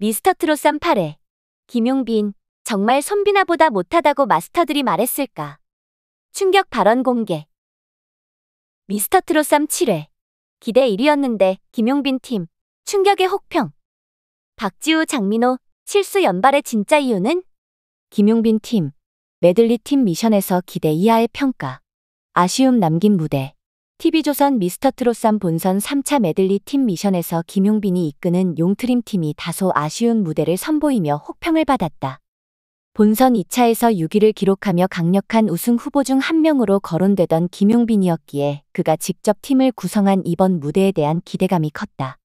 미스터 트롯 38회. 김용빈, 정말 손비나보다 못하다고 마스터들이 말했을까? 충격 발언 공개. 미스터 트롯 37회. 기대 1위였는데 김용빈 팀, 충격의 혹평. 박지우, 장민호, 실수 연발의 진짜 이유는? 김용빈 팀, 메들리 팀 미션에서 기대 이하의 평가. 아쉬움 남긴 무대. TV조선 미스터 트롯 3 본선 3차 메들리 팀 미션에서 김용빈이 이끄는 용트림 팀이 다소 아쉬운 무대를 선보이며 혹평을 받았다. 본선 2차에서 6위를 기록하며 강력한 우승 후보 중 한 명으로 거론되던 김용빈이었기에 그가 직접 팀을 구성한 이번 무대에 대한 기대감이 컸다.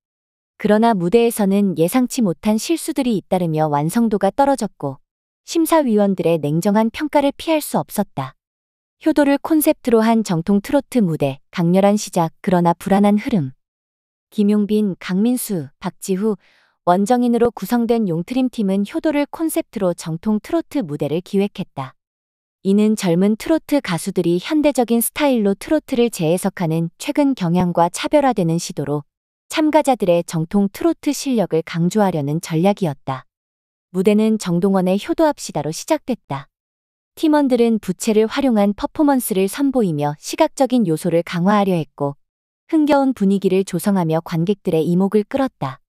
그러나 무대에서는 예상치 못한 실수들이 잇따르며 완성도가 떨어졌고 심사위원들의 냉정한 평가를 피할 수 없었다. 효도를 콘셉트로 한 정통 트로트 무대, 강렬한 시작, 그러나 불안한 흐름. 김용빈, 강민수, 박지후, 원정인으로 구성된 용트림 팀은 효도를 콘셉트로 정통 트로트 무대를 기획했다. 이는 젊은 트로트 가수들이 현대적인 스타일로 트로트를 재해석하는 최근 경향과 차별화되는 시도로 참가자들의 정통 트로트 실력을 강조하려는 전략이었다. 무대는 정동원의 효도합시다로 시작됐다. 팀원들은 부채를 활용한 퍼포먼스를 선보이며 시각적인 요소를 강화하려 했고 흥겨운 분위기를 조성하며 관객들의 이목을 끌었다.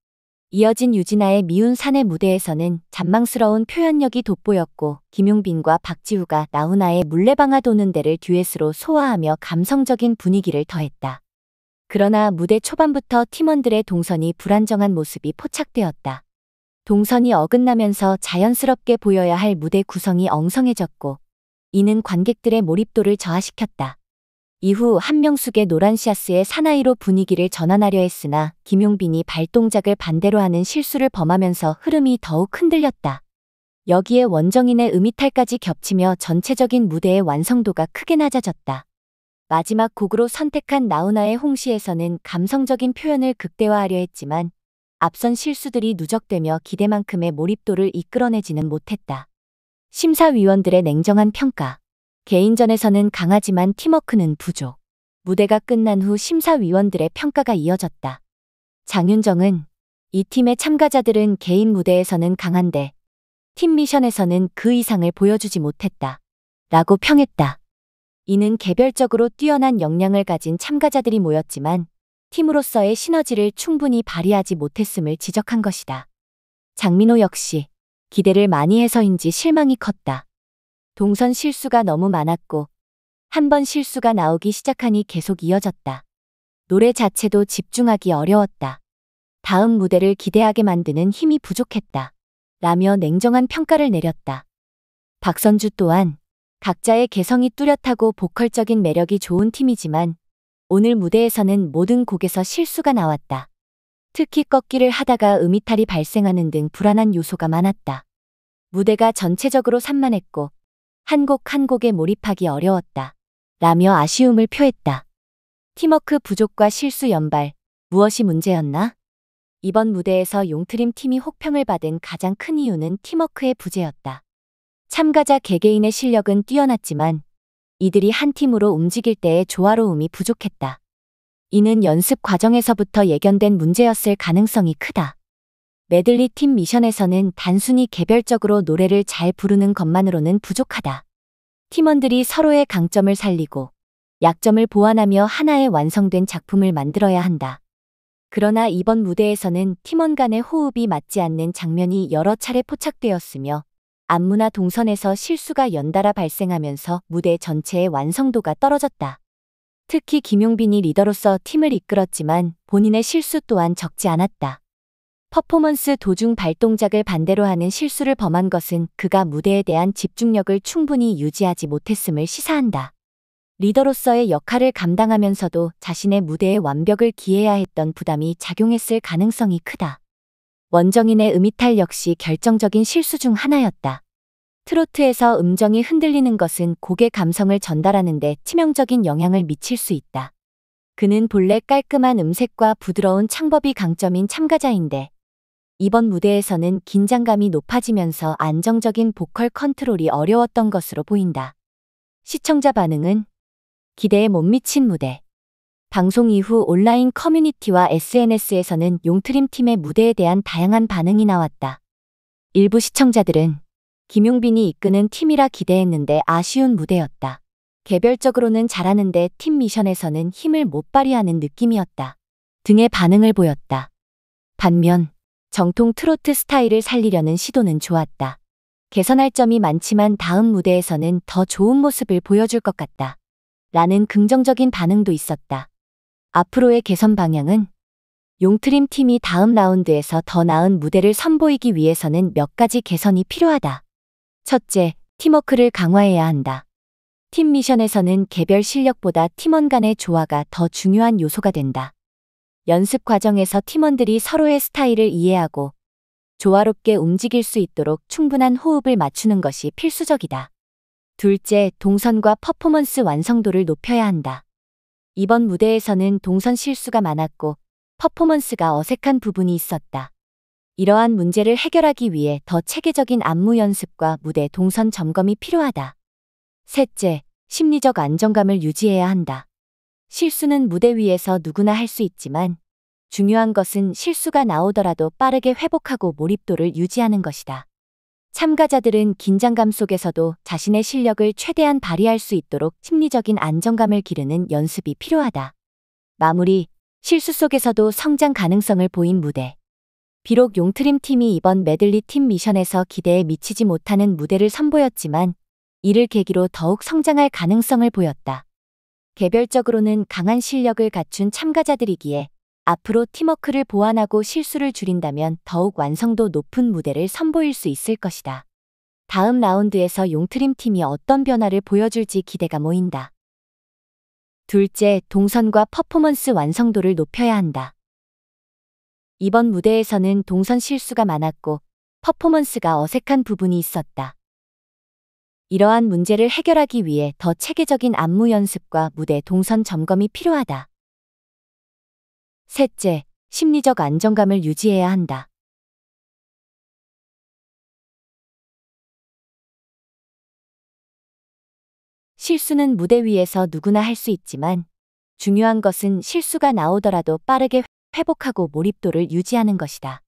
이어진 유진아의 미운 사내 무대에서는 잔망스러운 표현력이 돋보였고 김용빈과 박지우가 나훈아의 물레방아 도는 데를 듀엣으로 소화하며 감성적인 분위기를 더했다. 그러나 무대 초반부터 팀원들의 동선이 불안정한 모습이 포착되었다. 동선이 어긋나면서 자연스럽게 보여야 할 무대 구성이 엉성해졌고 이는 관객들의 몰입도를 저하시켰다. 이후 한명숙의 노란 샤스의 사나이로 분위기를 전환하려 했으나 김용빈이 발동작을 반대로 하는 실수를 범하면서 흐름이 더욱 흔들렸다. 여기에 원정인의 음이탈까지 겹치며 전체적인 무대의 완성도가 크게 낮아졌다. 마지막 곡으로 선택한 나훈아의 홍시에서는 감성적인 표현을 극대화하려 했지만 앞선 실수들이 누적되며 기대만큼의 몰입도를 이끌어내지는 못했다. 심사위원들의 냉정한 평가. 개인전에서는 강하지만 팀워크는 부족. 무대가 끝난 후 심사위원들의 평가가 이어졌다. 장윤정은 이 팀의 참가자들은 개인 무대에서는 강한데 팀 미션에서는 그 이상을 보여주지 못했다. 라고 평했다. 이는 개별적으로 뛰어난 역량을 가진 참가자들이 모였지만 팀으로서의 시너지를 충분히 발휘하지 못했음을 지적한 것이다. 장민호 역시 기대를 많이 해서인지 실망이 컸다. 동선 실수가 너무 많았고 한 번 실수가 나오기 시작하니 계속 이어졌다. 노래 자체도 집중하기 어려웠다. 다음 무대를 기대하게 만드는 힘이 부족했다. 라며 냉정한 평가를 내렸다. 박선주 또한 각자의 개성이 뚜렷하고 보컬적인 매력이 좋은 팀이지만 오늘 무대에서는 모든 곡에서 실수가 나왔다. 특히 꺾기를 하다가 음이탈이 발생하는 등 불안한 요소가 많았다. 무대가 전체적으로 산만했고 한 곡 한 곡에 몰입하기 어려웠다. 라며 아쉬움을 표했다. 팀워크 부족과 실수 연발, 무엇이 문제였나? 이번 무대에서 용트림 팀이 혹평을 받은 가장 큰 이유는 팀워크의 부재였다. 참가자 개개인의 실력은 뛰어났지만 이들이 한 팀으로 움직일 때의 조화로움이 부족했다. 이는 연습 과정에서부터 예견된 문제였을 가능성이 크다. 메들리 팀 미션에서는 단순히 개별적으로 노래를 잘 부르는 것만으로는 부족하다. 팀원들이 서로의 강점을 살리고 약점을 보완하며 하나의 완성된 작품을 만들어야 한다. 그러나 이번 무대에서는 팀원 간의 호흡이 맞지 않는 장면이 여러 차례 포착되었으며 안무나 동선에서 실수가 연달아 발생하면서 무대 전체의 완성도가 떨어졌다. 특히 김용빈이 리더로서 팀을 이끌었지만 본인의 실수 또한 적지 않았다. 퍼포먼스 도중 발동작을 반대로 하는 실수를 범한 것은 그가 무대에 대한 집중력을 충분히 유지하지 못했음을 시사한다. 리더로서의 역할을 감당하면서도 자신의 무대의 완벽을 기해야 했던 부담이 작용했을 가능성이 크다. 원정인의 음이탈 역시 결정적인 실수 중 하나였다. 트로트에서 음정이 흔들리는 것은 곡의 감성을 전달하는 데 치명적인 영향을 미칠 수 있다. 그는 본래 깔끔한 음색과 부드러운 창법이 강점인 참가자인데 이번 무대에서는 긴장감이 높아지면서 안정적인 보컬 컨트롤이 어려웠던 것으로 보인다. 시청자 반응은 기대에 못 미친 무대. 방송 이후 온라인 커뮤니티와 SNS에서는 용트림 팀의 무대에 대한 다양한 반응이 나왔다. 일부 시청자들은 김용빈이 이끄는 팀이라 기대했는데 아쉬운 무대였다. 개별적으로는 잘하는데 팀 미션에서는 힘을 못 발휘하는 느낌이었다. 등의 반응을 보였다. 반면 정통 트로트 스타일을 살리려는 시도는 좋았다. 개선할 점이 많지만 다음 무대에서는 더 좋은 모습을 보여줄 것 같다. 라는 긍정적인 반응도 있었다. 앞으로의 개선 방향은 용트림 팀이 다음 라운드에서 더 나은 무대를 선보이기 위해서는 몇 가지 개선이 필요하다. 첫째, 팀워크를 강화해야 한다. 팀 미션에서는 개별 실력보다 팀원 간의 조화가 더 중요한 요소가 된다. 연습 과정에서 팀원들이 서로의 스타일을 이해하고 조화롭게 움직일 수 있도록 충분한 호흡을 맞추는 것이 필수적이다. 둘째, 동선과 퍼포먼스 완성도를 높여야 한다. 이번 무대에서는 동선 실수가 많았고 퍼포먼스가 어색한 부분이 있었다. 이러한 문제를 해결하기 위해 더 체계적인 안무 연습과 무대 동선 점검이 필요하다. 셋째, 심리적 안정감을 유지해야 한다. 실수는 무대 위에서 누구나 할 수 있지만 중요한 것은 실수가 나오더라도 빠르게 회복하고 몰입도를 유지하는 것이다. 참가자들은 긴장감 속에서도 자신의 실력을 최대한 발휘할 수 있도록 심리적인 안정감을 기르는 연습이 필요하다. 마무리, 실수 속에서도 성장 가능성을 보인 무대. 비록 용트림 팀이 이번 메들리 팀 미션에서 기대에 미치지 못하는 무대를 선보였지만 이를 계기로 더욱 성장할 가능성을 보였다. 개별적으로는 강한 실력을 갖춘 참가자들이기에 앞으로 팀워크를 보완하고 실수를 줄인다면 더욱 완성도 높은 무대를 선보일 수 있을 것이다. 다음 라운드에서 용트림 팀이 어떤 변화를 보여줄지 기대가 모인다. 둘째, 동선과 퍼포먼스 완성도를 높여야 한다. 이번 무대에서는 동선 실수가 많았고 퍼포먼스가 어색한 부분이 있었다. 이러한 문제를 해결하기 위해 더 체계적인 안무 연습과 무대 동선 점검이 필요하다. 셋째, 심리적 안정감을 유지해야 한다. 실수는 무대 위에서 누구나 할 수 있지만 중요한 것은 실수가 나오더라도 빠르게 회복하고 몰입도를 유지하는 것이다.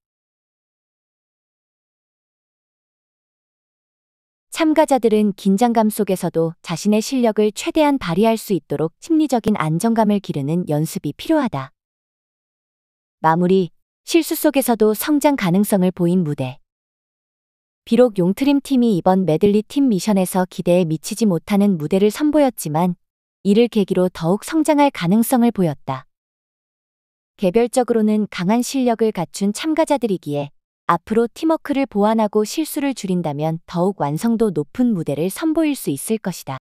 참가자들은 긴장감 속에서도 자신의 실력을 최대한 발휘할 수 있도록 심리적인 안정감을 기르는 연습이 필요하다. 마무리, 실수 속에서도 성장 가능성을 보인 무대. 비록 용트림 팀이 이번 메들리 팀 미션에서 기대에 미치지 못하는 무대를 선보였지만 이를 계기로 더욱 성장할 가능성을 보였다. 개별적으로는 강한 실력을 갖춘 참가자들이기에 앞으로 팀워크를 보완하고 실수를 줄인다면 더욱 완성도 높은 무대를 선보일 수 있을 것이다.